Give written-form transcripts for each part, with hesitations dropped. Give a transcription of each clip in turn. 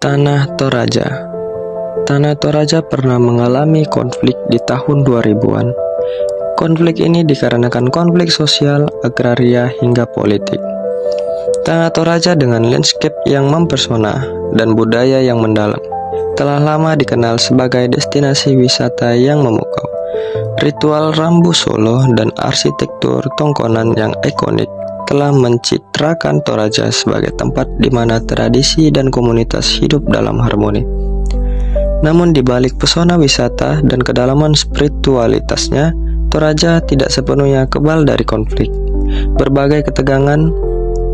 Tanah Toraja. Tanah Toraja pernah mengalami konflik di tahun 2000-an. Konflik ini dikarenakan konflik sosial, agraria, hingga politik. Tanah Toraja dengan landscape yang mempesona dan budaya yang mendalam telah lama dikenal sebagai destinasi wisata yang memukau. Ritual Rambu Solo dan arsitektur tongkonan yang ikonik telah mencitrakan Toraja sebagai tempat di mana tradisi dan komunitas hidup dalam harmoni. Namun di balik pesona wisata dan kedalaman spiritualitasnya, Toraja tidak sepenuhnya kebal dari konflik. Berbagai ketegangan,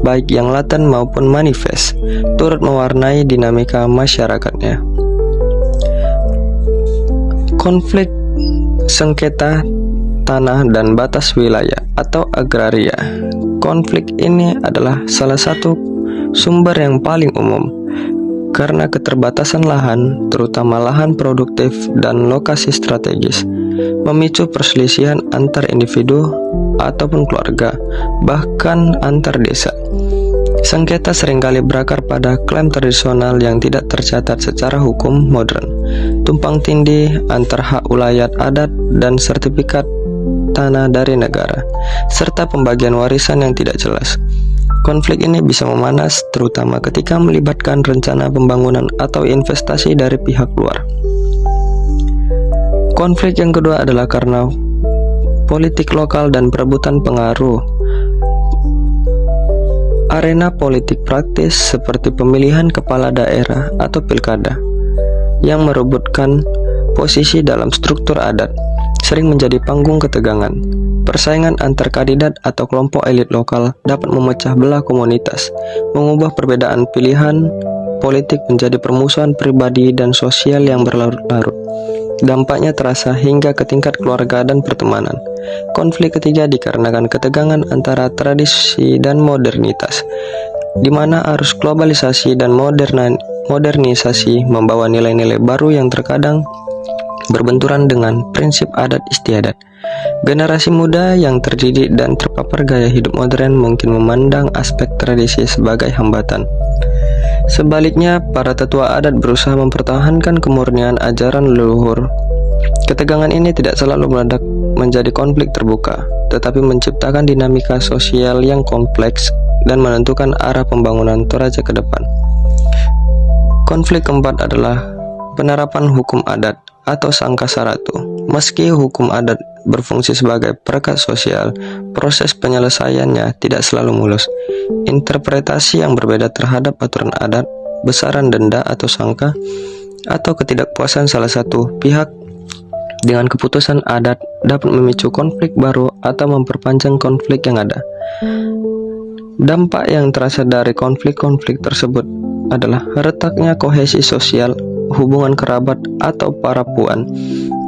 baik yang laten maupun manifest, turut mewarnai dinamika masyarakatnya. Konflik sengketa tanah dan batas wilayah atau agraria. Konflik ini adalah salah satu sumber yang paling umum karena keterbatasan lahan, terutama lahan produktif dan lokasi strategis, memicu perselisihan antar individu ataupun keluarga, bahkan antar desa. Sengketa seringkali berakar pada klaim tradisional yang tidak tercatat secara hukum modern, tumpang tindih antar hak ulayat adat dan sertifikat tanah dari negara, serta pembagian warisan yang tidak jelas. Konflik ini bisa memanas terutama ketika melibatkan rencana pembangunan atau investasi dari pihak luar. Konflik yang kedua adalah karena politik lokal dan perebutan pengaruh. Arena politik praktis seperti pemilihan kepala daerah atau pilkada yang merebutkan posisi dalam struktur adat sering menjadi panggung ketegangan. Persaingan antar kandidat atau kelompok elit lokal dapat memecah belah komunitas, mengubah perbedaan pilihan politik menjadi permusuhan pribadi dan sosial yang berlarut-larut. Dampaknya terasa hingga ke tingkat keluarga dan pertemanan. Konflik ketiga dikarenakan ketegangan antara tradisi dan modernitas, di mana arus globalisasi dan modernisasi membawa nilai-nilai baru yang terkadang berbenturan dengan prinsip adat istiadat. Generasi muda yang terdidik dan terpapar gaya hidup modern mungkin memandang aspek tradisi sebagai hambatan. Sebaliknya, para tetua adat berusaha mempertahankan kemurnian ajaran leluhur. Ketegangan ini tidak selalu meledak menjadi konflik terbuka, tetapi menciptakan dinamika sosial yang kompleks dan menentukan arah pembangunan Toraja ke depan. Konflik keempat adalah penerapan hukum adat atau Sangkasaratu. Meski hukum adat berfungsi sebagai perekat sosial, proses penyelesaiannya tidak selalu mulus. Interpretasi yang berbeda terhadap aturan adat, besaran denda atau sangka, atau ketidakpuasan salah satu pihak dengan keputusan adat dapat memicu konflik baru atau memperpanjang konflik yang ada. Dampak yang terasa dari konflik-konflik tersebut adalah retaknya kohesi sosial, hubungan kerabat atau para puan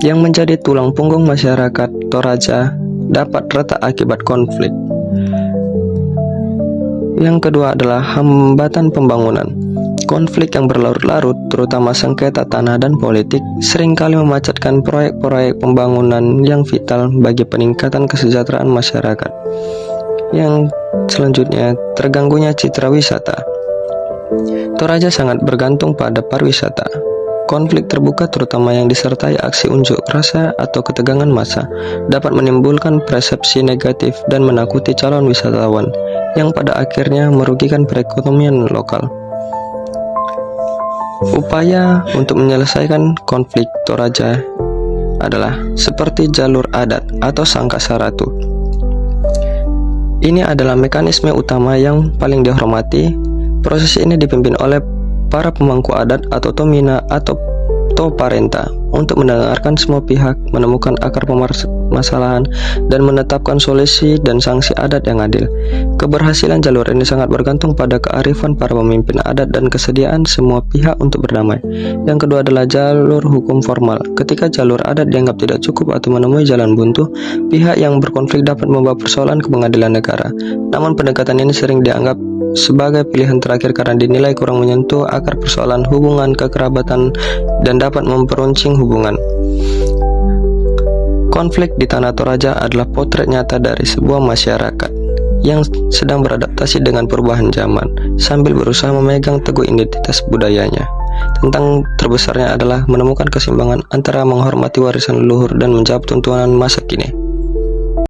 yang menjadi tulang punggung masyarakat Toraja dapat retak akibat konflik. Yang kedua adalah hambatan pembangunan. Konflik yang berlarut-larut, terutama sengketa tanah dan politik, seringkali memacatkan proyek-proyek pembangunan yang vital bagi peningkatan kesejahteraan masyarakat. Yang selanjutnya, terganggunya citra wisata. Toraja sangat bergantung pada pariwisata. Konflik terbuka terutama yang disertai aksi unjuk rasa atau ketegangan massa dapat menimbulkan persepsi negatif dan menakuti calon wisatawan yang pada akhirnya merugikan perekonomian lokal. Upaya untuk menyelesaikan konflik Toraja adalah seperti jalur adat atau Sangkasaratu. Ini adalah mekanisme utama yang paling dihormati. Proses ini dipimpin oleh para pemangku adat atau tomina atau toparenta untuk mendengarkan semua pihak, menemukan akar permasalahan, dan menetapkan solusi dan sanksi adat yang adil. Keberhasilan jalur ini sangat bergantung pada kearifan para pemimpin adat dan kesediaan semua pihak untuk berdamai. Yang kedua adalah jalur hukum formal. Ketika jalur adat dianggap tidak cukup atau menemui jalan buntu, pihak yang berkonflik dapat membawa persoalan ke pengadilan negara. Namun pendekatan ini sering dianggap sebagai pilihan terakhir karena dinilai kurang menyentuh akar persoalan hubungan kekerabatan dan dapat memperuncing hubungan. Konflik di Tanah Toraja adalah potret nyata dari sebuah masyarakat yang sedang beradaptasi dengan perubahan zaman sambil berusaha memegang teguh identitas budayanya. Tentang terbesarnya adalah menemukan keseimbangan antara menghormati warisan leluhur dan menjawab tuntutan masa kini.